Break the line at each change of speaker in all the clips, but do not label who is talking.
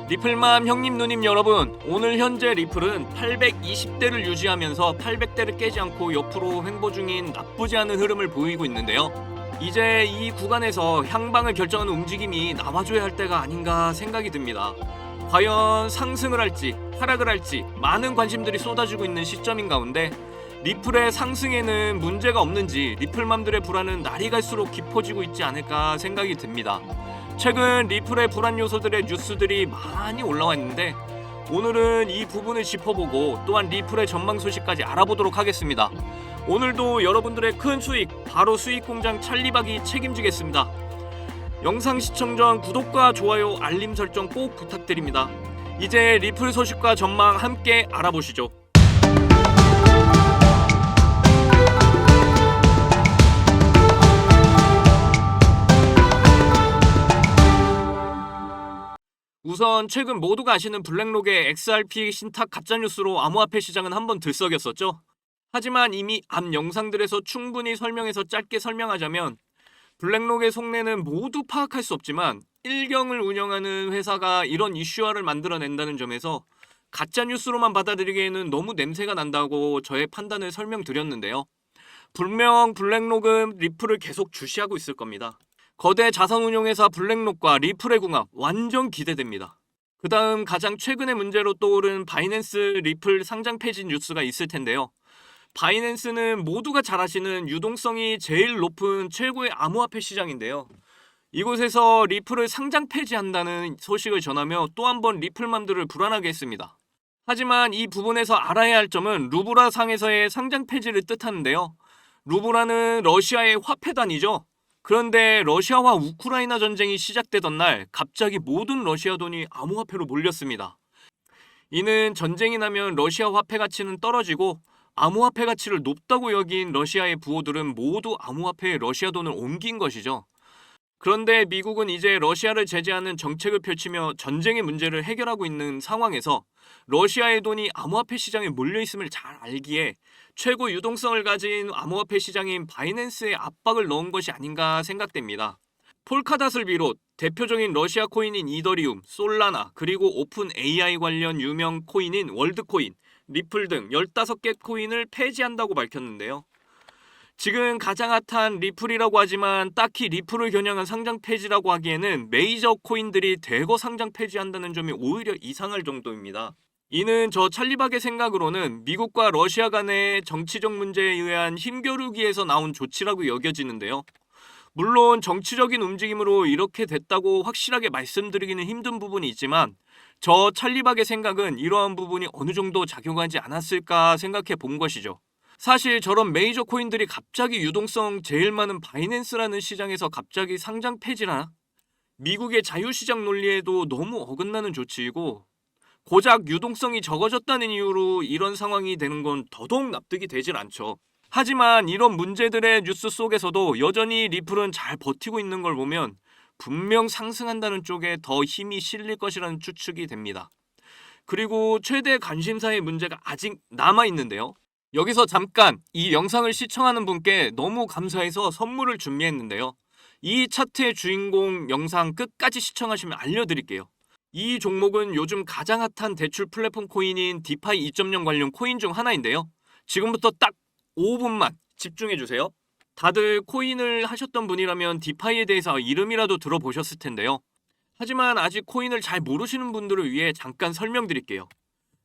리플맘 형님 누님 여러분, 오늘 현재 리플은 820대를 유지하면서 800대를 깨지 않고 옆으로 횡보 중인 나쁘지 않은 흐름을 보이고 있는데요. 이제 이 구간에서 향방을 결정하는 움직임이 나와줘야 할 때가 아닌가 생각이 듭니다. 과연 상승을 할지 하락을 할지 많은 관심들이 쏟아지고 있는 시점인 가운데 리플의 상승에는 문제가 없는지 리플맘들의 불안은 날이 갈수록 깊어지고 있지 않을까 생각이 듭니다. 최근 리플의 불안 요소들의 뉴스들이 많이 올라와 있는데 오늘은 이 부분을 짚어보고 또한 리플의 전망 소식까지 알아보도록 하겠습니다. 오늘도 여러분들의 큰 수익, 바로 수익공장 찰리박이 책임지겠습니다. 영상 시청 전 구독과 좋아요, 알림 설정 꼭 부탁드립니다. 이제 리플 소식과 전망 함께 알아보시죠. 우선 최근 모두가 아시는 블랙록의 XRP 신탁 가짜뉴스로 암호화폐 시장은 한번 들썩였었죠. 하지만 이미 앞 영상들에서 충분히 설명해서 짧게 설명하자면 블랙록의 속내는 모두 파악할 수 없지만 일경을 운영하는 회사가 이런 이슈화를 만들어낸다는 점에서 가짜뉴스로만 받아들이기에는 너무 냄새가 난다고 저의 판단을 설명드렸는데요. 분명 블랙록은 리플을 계속 주시하고 있을 겁니다. 거대 자산운용회사 블랙록과 리플의 궁합 완전 기대됩니다. 그 다음 가장 최근의 문제로 떠오른 바이낸스 리플 상장 폐지 뉴스가 있을 텐데요. 바이낸스는 모두가 잘 아시는 유동성이 제일 높은 최고의 암호화폐 시장인데요. 이곳에서 리플을 상장 폐지한다는 소식을 전하며 또 한 번 리플맘들을 불안하게 했습니다. 하지만 이 부분에서 알아야 할 점은 루브라 상에서의 상장 폐지를 뜻하는데요. 루브라는 러시아의 화폐단이죠. 그런데 러시아와 우크라이나 전쟁이 시작되던 날 갑자기 모든 러시아 돈이 암호화폐로 몰렸습니다. 이는 전쟁이 나면 러시아 화폐 가치는 떨어지고 암호화폐 가치를 높다고 여긴 러시아의 부호들은 모두 암호화폐에 러시아 돈을 옮긴 것이죠. 그런데 미국은 이제 러시아를 제재하는 정책을 펼치며 전쟁의 문제를 해결하고 있는 상황에서 러시아의 돈이 암호화폐 시장에 몰려있음을 잘 알기에 최고 유동성을 가진 암호화폐 시장인 바이낸스에 압박을 넣은 것이 아닌가 생각됩니다. 폴카닷을 비롯 대표적인 러시아 코인인 이더리움, 솔라나, 그리고 오픈 AI 관련 유명 코인인 월드코인, 리플 등 15개 코인을 폐지한다고 밝혔는데요. 지금 가장 핫한 리플이라고 하지만 딱히 리플을 겨냥한 상장 폐지라고 하기에는 메이저 코인들이 대거 상장 폐지한다는 점이 오히려 이상할 정도입니다. 이는 저 찰리박의 생각으로는 미국과 러시아 간의 정치적 문제에 의한 힘겨루기에서 나온 조치라고 여겨지는데요. 물론 정치적인 움직임으로 이렇게 됐다고 확실하게 말씀드리기는 힘든 부분이 있지만 저 찰리박의 생각은 이러한 부분이 어느 정도 작용하지 않았을까 생각해 본 것이죠. 사실 저런 메이저 코인들이 갑자기 유동성 제일 많은 바이낸스라는 시장에서 갑자기 상장 폐지나 미국의 자유시장 논리에도 너무 어긋나는 조치이고 고작 유동성이 적어졌다는 이유로 이런 상황이 되는 건 더더욱 납득이 되질 않죠. 하지만 이런 문제들의 뉴스 속에서도 여전히 리플은 잘 버티고 있는 걸 보면 분명 상승한다는 쪽에 더 힘이 실릴 것이라는 추측이 됩니다. 그리고 최대 관심사의 문제가 아직 남아있는데요. 여기서 잠깐 이 영상을 시청하는 분께 너무 감사해서 선물을 준비했는데요. 이 차트의 주인공 영상 끝까지 시청하시면 알려드릴게요. 이 종목은 요즘 가장 핫한 대출 플랫폼 코인인 디파이 2.0 관련 코인 중 하나인데요. 지금부터 딱 5분만 집중해주세요. 다들 코인을 하셨던 분이라면 디파이에 대해서 이름이라도 들어보셨을 텐데요. 하지만 아직 코인을 잘 모르시는 분들을 위해 잠깐 설명드릴게요.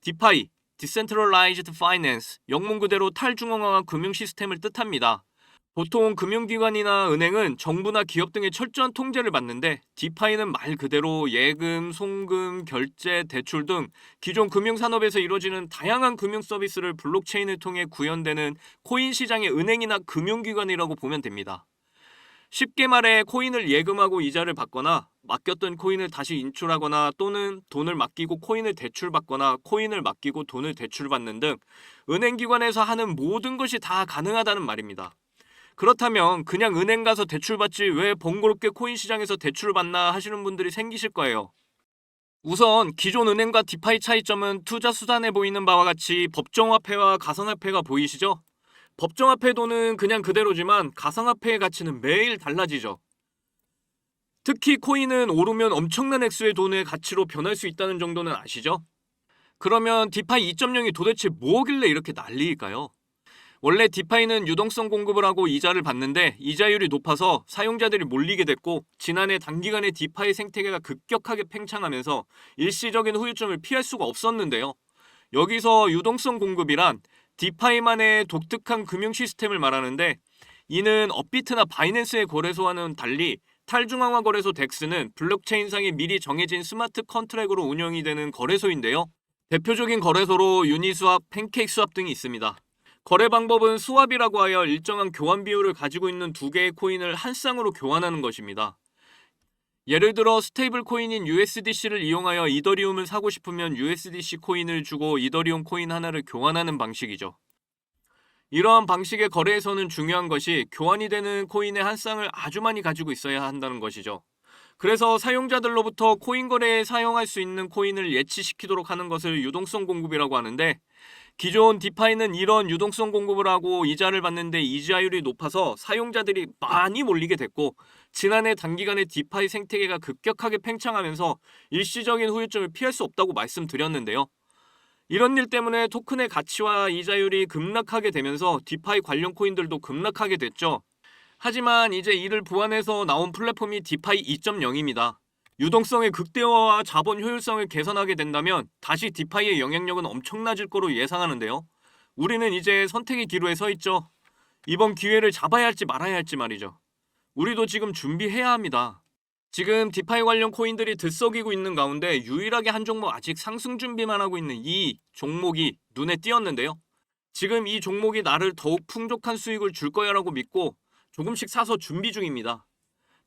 디파이, Decentralized Finance, 영문 그대로 탈중앙화 금융 시스템을 뜻합니다. 보통 금융기관이나 은행은 정부나 기업 등의 철저한 통제를 받는데 디파이는 말 그대로 예금, 송금, 결제, 대출 등 기존 금융산업에서 이루어지는 다양한 금융 서비스를 블록체인을 통해 구현되는 코인 시장의 은행이나 금융기관이라고 보면 됩니다. 쉽게 말해 코인을 예금하고 이자를 받거나 맡겼던 코인을 다시 인출하거나 또는 돈을 맡기고 코인을 대출받거나 코인을 맡기고 돈을 대출받는 등 은행기관에서 하는 모든 것이 다 가능하다는 말입니다. 그렇다면 그냥 은행 가서 대출받지 왜 번거롭게 코인 시장에서 대출을 받나 하시는 분들이 생기실 거예요. 우선 기존 은행과 디파이 차이점은 투자 수단에 보이는 바와 같이 법정화폐와 가상화폐가 보이시죠? 법정화폐 돈은 그냥 그대로지만 가상화폐의 가치는 매일 달라지죠. 특히 코인은 오르면 엄청난 액수의 돈의 가치로 변할 수 있다는 정도는 아시죠? 그러면 디파이 2.0이 도대체 뭐길래 이렇게 난리일까요? 원래 디파이는 유동성 공급을 하고 이자를 받는데 이자율이 높아서 사용자들이 몰리게 됐고, 지난해 단기간에 디파이 생태계가 급격하게 팽창하면서 일시적인 후유증을 피할 수가 없었는데요. 여기서 유동성 공급이란 디파이만의 독특한 금융 시스템을 말하는데, 이는 업비트나 바이낸스의 거래소와는 달리 탈중앙화 거래소 덱스는 블록체인상에 미리 정해진 스마트 컨트랙으로 운영이 되는 거래소인데요. 대표적인 거래소로 유니스왑, 팬케이크스왑 등이 있습니다. 거래 방법은 스왑이라고 하여 일정한 교환 비율을 가지고 있는 두 개의 코인을 한 쌍으로 교환하는 것입니다. 예를 들어 스테이블 코인인 USDC를 이용하여 이더리움을 사고 싶으면 USDC 코인을 주고 이더리움 코인 하나를 교환하는 방식이죠. 이러한 방식의 거래에서는 중요한 것이 교환이 되는 코인의 한 쌍을 아주 많이 가지고 있어야 한다는 것이죠. 그래서 사용자들로부터 코인 거래에 사용할 수 있는 코인을 예치시키도록 하는 것을 유동성 공급이라고 하는데, 기존 디파이는 이런 유동성 공급을 하고 이자를 받는데 이자율이 높아서 사용자들이 많이 몰리게 됐고, 지난해 단기간에 디파이 생태계가 급격하게 팽창하면서 일시적인 후유증을 피할 수 없다고 말씀드렸는데요. 이런 일 때문에 토큰의 가치와 이자율이 급락하게 되면서 디파이 관련 코인들도 급락하게 됐죠. 하지만 이제 이를 보완해서 나온 플랫폼이 디파이 2.0입니다. 유동성의 극대화와 자본 효율성을 개선하게 된다면 다시 디파이의 영향력은 엄청나질 거로 예상하는데요. 우리는 이제 선택의 기로에 서 있죠. 이번 기회를 잡아야 할지 말아야 할지 말이죠. 우리도 지금 준비해야 합니다. 지금 디파이 관련 코인들이 들썩이고 있는 가운데 유일하게 한 종목 아직 상승 준비만 하고 있는 이 종목이 눈에 띄었는데요. 지금 이 종목이 나를 더욱 풍족한 수익을 줄 거야라고 믿고 조금씩 사서 준비 중입니다.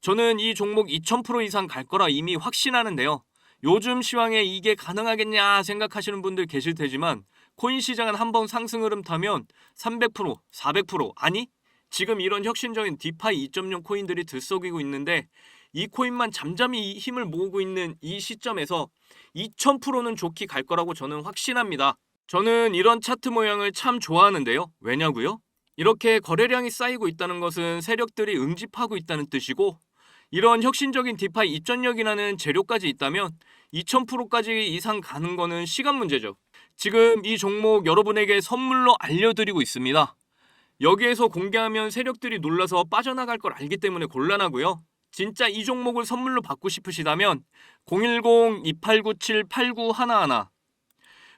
저는 이 종목 2000% 이상 갈 거라 이미 확신하는데요. 요즘 시황에 이게 가능하겠냐 생각하시는 분들 계실 테지만, 코인 시장은 한번 상승 흐름 타면 300%, 400%, 아니 지금 이런 혁신적인 디파이 2.0 코인들이 들썩이고 있는데, 이 코인만 잠잠히 힘을 모으고 있는 이 시점에서 2000%는 좋게 갈 거라고 저는 확신합니다. 저는 이런 차트 모양을 참 좋아하는데요. 왜냐고요? 이렇게 거래량이 쌓이고 있다는 것은 세력들이 응집하고 있다는 뜻이고, 이런 혁신적인 디파이 입전력이라는 재료까지 있다면 2000%까지 이상 가는 거는 시간 문제죠. 지금 이 종목 여러분에게 선물로 알려드리고 있습니다. 여기에서 공개하면 세력들이 놀라서 빠져나갈 걸 알기 때문에 곤란하고요. 진짜 이 종목을 선물로 받고 싶으시다면 010-2897-8911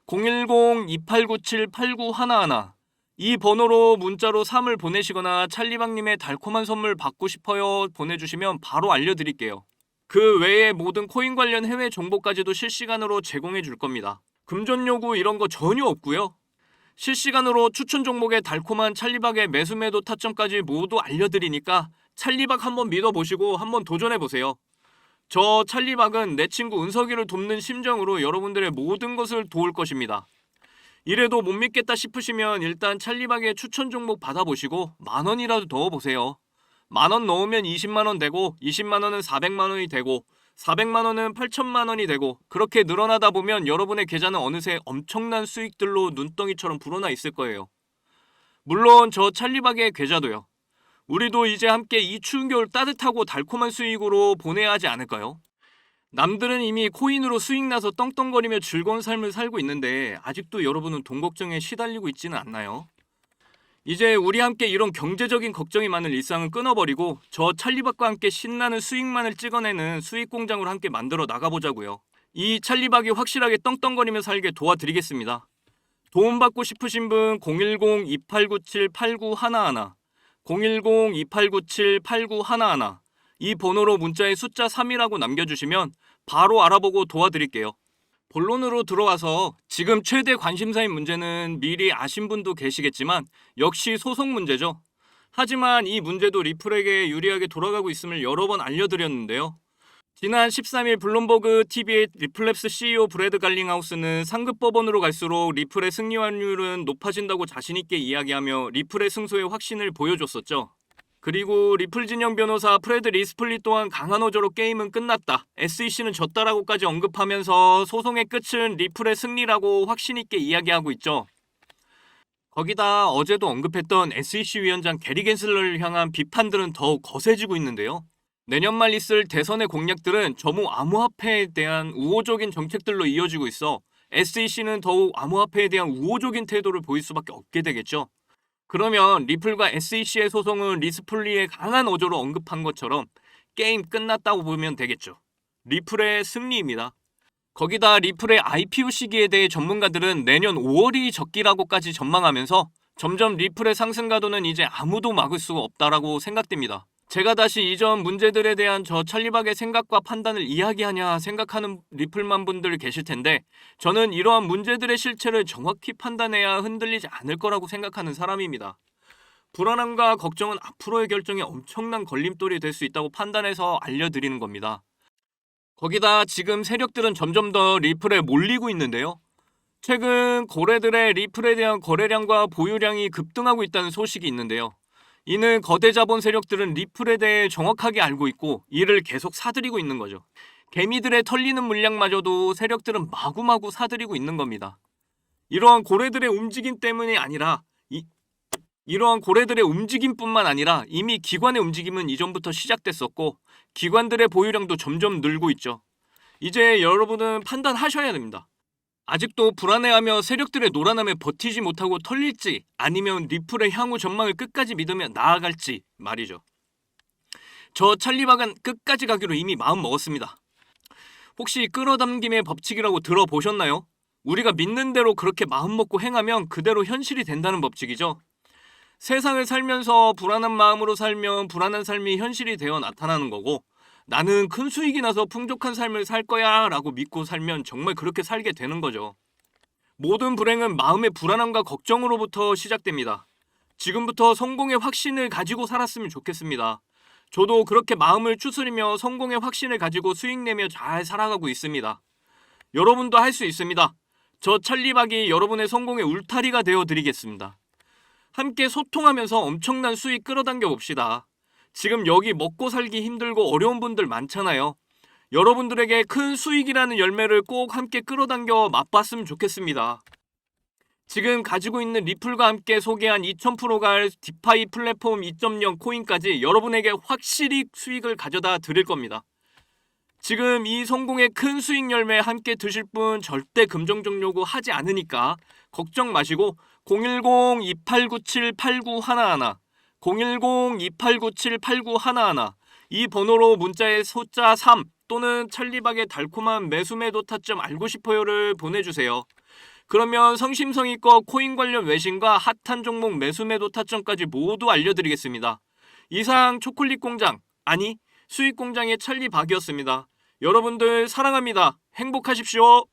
010-2897-8911 이 번호로 문자로 3을 보내시거나 찰리박님의 달콤한 선물 받고 싶어요 보내주시면 바로 알려드릴게요. 그 외에 모든 코인 관련 해외 정보까지도 실시간으로 제공해 줄 겁니다. 금전 요구 이런 거 전혀 없고요. 실시간으로 추천 종목의 달콤한 찰리박의 매수 매도 타점까지 모두 알려드리니까 찰리박 한번 믿어보시고 한번 도전해보세요. 저 찰리박은 내 친구 은석이를 돕는 심정으로 여러분들의 모든 것을 도울 것입니다. 이래도 못 믿겠다 싶으시면 일단 찰리박의 추천 종목 받아보시고 만원이라도 넣어보세요. 만원 넣으면 20만원 되고 20만원은 400만원이 되고 400만원은 8천만원이 되고, 그렇게 늘어나다 보면 여러분의 계좌는 어느새 엄청난 수익들로 눈덩이처럼 불어나 있을 거예요. 물론 저 찰리박의 계좌도요. 우리도 이제 함께 이 추운 겨울 따뜻하고 달콤한 수익으로 보내야 하지 않을까요? 남들은 이미 코인으로 수익 나서 떵떵거리며 즐거운 삶을 살고 있는데 아직도 여러분은 돈 걱정에 시달리고 있지는 않나요? 이제 우리 함께 이런 경제적인 걱정이 많은 일상은 끊어버리고 저 찰리박과 함께 신나는 수익만을 찍어내는 수익 공장으로 함께 만들어 나가보자고요. 이 찰리박이 확실하게 떵떵거리며 살게 도와드리겠습니다. 도움받고 싶으신 분 010-2897-8911 010-2897-8911 이 번호로 문자에 숫자 3이라고 남겨주시면 바로 알아보고 도와드릴게요. 본론으로 들어와서 지금 최대 관심사인 문제는 미리 아신 분도 계시겠지만 역시 소송 문제죠. 하지만 이 문제도 리플에게 유리하게 돌아가고 있음을 여러 번 알려드렸는데요. 지난 13일 블룸버그 TV의 리플랩스 CEO 브래드 갈링하우스는 상급 법원으로 갈수록 리플의 승리 확률은 높아진다고 자신있게 이야기하며 리플의 승소의 확신을 보여줬었죠. 그리고 리플 진영 변호사 프레드 리스플리 또한 강한 어조로 게임은 끝났다, SEC는 졌다라고까지 언급하면서 소송의 끝은 리플의 승리라고 확신있게 이야기하고 있죠. 거기다 어제도 언급했던 SEC 위원장 게리 겐슬러를 향한 비판들은 더욱 거세지고 있는데요. 내년 말 있을 대선의 공약들은 전부 암호화폐에 대한 우호적인 정책들로 이어지고 있어 SEC는 더욱 암호화폐에 대한 우호적인 태도를 보일 수밖에 없게 되겠죠. 그러면 리플과 SEC의 소송은 리스플리의 강한 어조로 언급한 것처럼 게임 끝났다고 보면 되겠죠. 리플의 승리입니다. 거기다 리플의 IPO 시기에 대해 전문가들은 내년 5월이 적기라고까지 전망하면서 점점 리플의 상승 가도는 이제 아무도 막을 수 없다라고 생각됩니다. 제가 다시 이전 문제들에 대한 저 찰리박의 생각과 판단을 이야기하냐 생각하는 리플만 분들 계실 텐데, 저는 이러한 문제들의 실체를 정확히 판단해야 흔들리지 않을 거라고 생각하는 사람입니다. 불안함과 걱정은 앞으로의 결정에 엄청난 걸림돌이 될 수 있다고 판단해서 알려드리는 겁니다. 거기다 지금 세력들은 점점 더 리플에 몰리고 있는데요. 최근 거래들의 리플에 대한 거래량과 보유량이 급등하고 있다는 소식이 있는데요. 이는 거대 자본 세력들은 리플에 대해 정확하게 알고 있고 이를 계속 사들이고 있는 거죠. 개미들의 털리는 물량마저도 세력들은 마구마구 사들이고 있는 겁니다. 이러한 고래들의 움직임 때문이 아니라 이러한 고래들의 움직임뿐만 아니라 이미 기관의 움직임은 이전부터 시작됐었고 기관들의 보유량도 점점 늘고 있죠. 이제 여러분은 판단하셔야 됩니다. 아직도 불안해하며 세력들의 노란함에 버티지 못하고 털릴지, 아니면 리플의 향후 전망을 끝까지 믿으며 나아갈지 말이죠. 저 찰리박은 끝까지 가기로 이미 마음 먹었습니다. 혹시 끌어당김의 법칙이라고 들어보셨나요? 우리가 믿는 대로 그렇게 마음 먹고 행하면 그대로 현실이 된다는 법칙이죠. 세상을 살면서 불안한 마음으로 살면 불안한 삶이 현실이 되어 나타나는 거고, 나는 큰 수익이 나서 풍족한 삶을 살 거야 라고 믿고 살면 정말 그렇게 살게 되는 거죠. 모든 불행은 마음의 불안함과 걱정으로부터 시작됩니다. 지금부터 성공의 확신을 가지고 살았으면 좋겠습니다. 저도 그렇게 마음을 추스리며 성공의 확신을 가지고 수익 내며 잘 살아가고 있습니다. 여러분도 할 수 있습니다. 저 찰리박이 여러분의 성공의 울타리가 되어드리겠습니다. 함께 소통하면서 엄청난 수익 끌어당겨 봅시다. 지금 여기 먹고 살기 힘들고 어려운 분들 많잖아요. 여러분들에게 큰 수익이라는 열매를 꼭 함께 끌어당겨 맛봤으면 좋겠습니다. 지금 가지고 있는 리플과 함께 소개한 2000%가 할 디파이 플랫폼 2.0 코인까지 여러분에게 확실히 수익을 가져다 드릴 겁니다. 지금 이 성공의 큰 수익 열매 함께 드실 분 절대 금정적 요구 하지 않으니까 걱정 마시고 010-2897-8911 010-2897-8911 이 번호로 문자에 숫자 3 또는 찰리박의 달콤한 매수매도 타점 알고 싶어요를 보내주세요. 그러면 성심성의껏 코인 관련 외신과 핫한 종목 매수매도 타점까지 모두 알려드리겠습니다. 이상 초콜릿 공장, 아니 수익 공장의 찰리박이었습니다. 여러분들 사랑합니다. 행복하십시오.